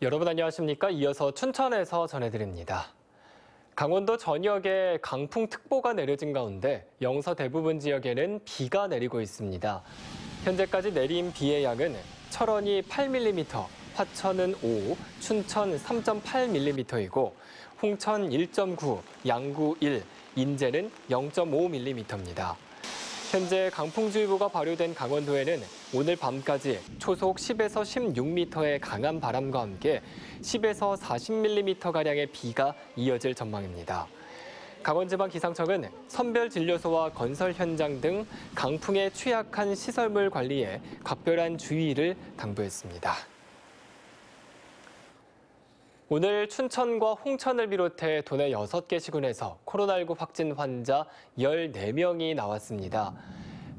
여러분 안녕하십니까? 이어서 춘천에서 전해드립니다. 강원도 전역에 강풍특보가 내려진 가운데 영서 대부분 지역에는 비가 내리고 있습니다. 현재까지 내린 비의 양은 철원이 8mm, 화천은 5, 춘천 3.8mm이고 홍천 1.9, 양구 1, 인제는 0.5mm입니다. 현재 강풍주의보가 발효된 강원도에는 오늘 밤까지 초속 10에서 16m의 강한 바람과 함께 10에서 40mm가량의 비가 이어질 전망입니다. 강원지방기상청은 선별진료소와 건설 현장 등 강풍에 취약한 시설물 관리에 각별한 주의를 당부했습니다. 오늘 춘천과 홍천을 비롯해 도내 6개 시군에서 코로나19 확진 환자 14명이 나왔습니다.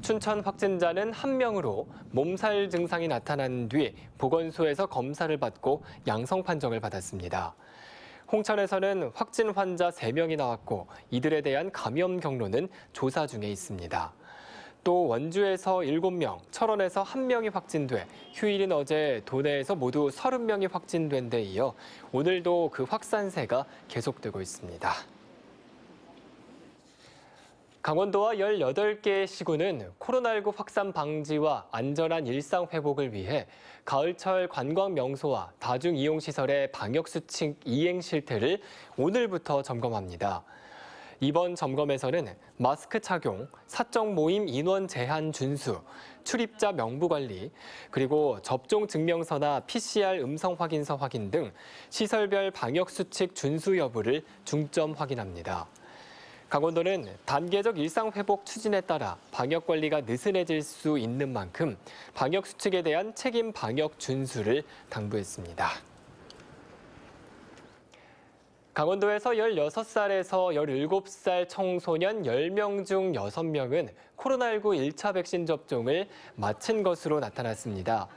춘천 확진자는 1명으로 몸살 증상이 나타난 뒤 보건소에서 검사를 받고 양성 판정을 받았습니다. 홍천에서는 확진 환자 3명이 나왔고 이들에 대한 감염 경로는 조사 중에 있습니다. 또 원주에서 7명, 철원에서 1명이 확진돼 휴일인 어제 도내에서 모두 30명이 확진된 데 이어 오늘도 그 확산세가 계속되고 있습니다. 강원도와 18개의 시군은 코로나19 확산 방지와 안전한 일상 회복을 위해 가을철 관광 명소와 다중이용시설의 방역수칙 이행 실태를 오늘부터 점검합니다. 이번 점검에서는 마스크 착용, 사적 모임 인원 제한 준수, 출입자 명부 관리, 그리고 접종 증명서나 PCR 음성 확인서 확인 등 시설별 방역 수칙 준수 여부를 중점 확인합니다. 강원도는 단계적 일상 회복 추진에 따라 방역 관리가 느슨해질 수 있는 만큼 방역 수칙에 대한 책임 방역 준수를 당부했습니다. 강원도에서 16살에서 17살 청소년 10명 중 6명은 코로나19 1차 백신 접종을 마친 것으로 나타났습니다.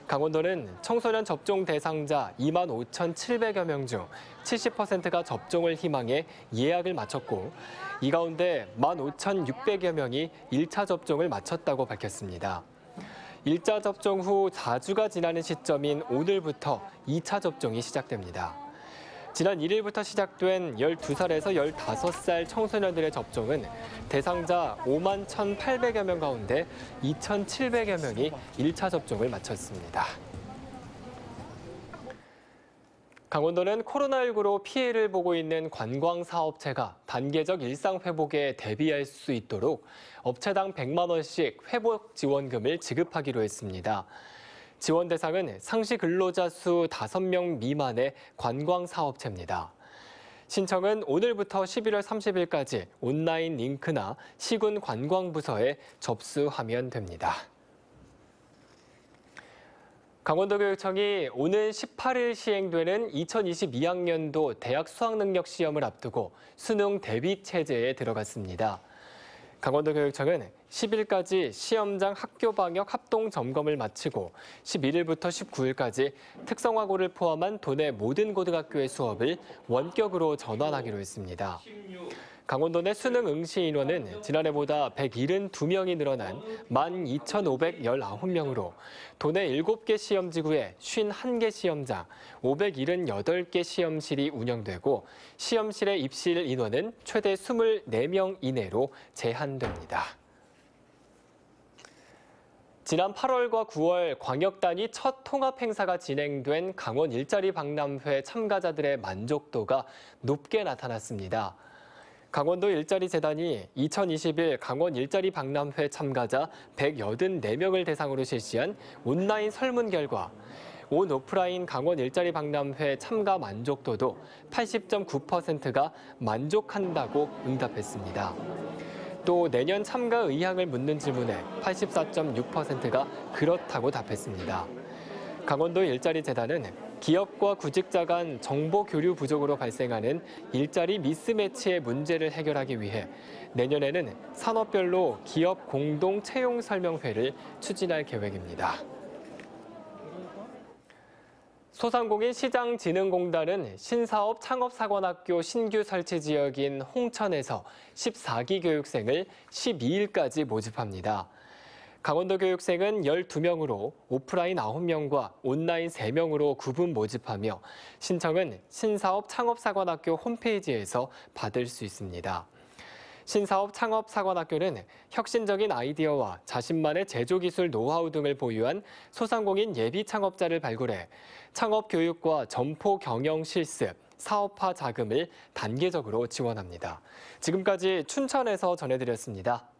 강원도는 청소년 접종 대상자 25,700여 명 중 70%가 접종을 희망해 예약을 마쳤고 이 가운데 15,600여 명이 1차 접종을 마쳤다고 밝혔습니다. 1차 접종 후 4주가 지나는 시점인 오늘부터 2차 접종이 시작됩니다. 지난 1일부터 시작된 12살에서 15살 청소년들의 접종은 대상자 5만 1,800여 명 가운데 2,700여 명이 1차 접종을 마쳤습니다. 강원도는 코로나19로 피해를 보고 있는 관광사업체가 단계적 일상 회복에 대비할 수 있도록 업체당 100만 원씩 회복 지원금을 지급하기로 했습니다. 지원 대상은 상시 근로자 수 5명 미만의 관광사업체입니다. 신청은 오늘부터 11월 30일까지 온라인 링크나 시군 관광부서에 접수하면 됩니다. 강원도교육청이 오는 18일 시행되는 2022학년도 대학 수학능력시험을 앞두고 수능 대비 체제에 들어갔습니다. 강원도교육청은 10일까지 시험장 학교방역 합동점검을 마치고 11일부터 19일까지 특성화고를 포함한 도내 모든 고등학교의 수업을 원격으로 전환하기로 했습니다. 강원도 내 수능 응시 인원은 지난해보다 172명이 늘어난 12,519명으로 도내 7개 시험지구에 51개 시험장, 578개 시험실이 운영되고 시험실의 입실 인원은 최대 24명 이내로 제한됩니다. 지난 8월과 9월 광역단위 첫 통합 행사가 진행된 강원 일자리 박람회 참가자들의 만족도가 높게 나타났습니다. 강원도 일자리재단이 2021 강원 일자리 박람회 참가자 184명을 대상으로 실시한 온라인 설문 결과 온 오프라인 강원 일자리 박람회 참가 만족도도 80.9%가 만족한다고 응답했습니다. 또 내년 참가 의향을 묻는 질문에 84.6%가 그렇다고 답했습니다. 강원도 일자리재단은 기업과 구직자 간 정보 교류 부족으로 발생하는 일자리 미스매치의 문제를 해결하기 위해 내년에는 산업별로 기업 공동 채용 설명회를 추진할 계획입니다. 소상공인 시장진흥공단은 신사업 창업사관학교 신규 설치 지역인 홍천에서 14기 교육생을 12일까지 모집합니다. 강원도 교육생은 12명으로 오프라인 9명과 온라인 3명으로 구분 모집하며 신청은 신사업 창업사관학교 홈페이지에서 받을 수 있습니다. 신사업 창업사관학교는 혁신적인 아이디어와 자신만의 제조기술 노하우 등을 보유한 소상공인 예비 창업자를 발굴해 창업 교육과 점포 경영 실습, 사업화 자금을 단계적으로 지원합니다. 지금까지 춘천에서 전해드렸습니다.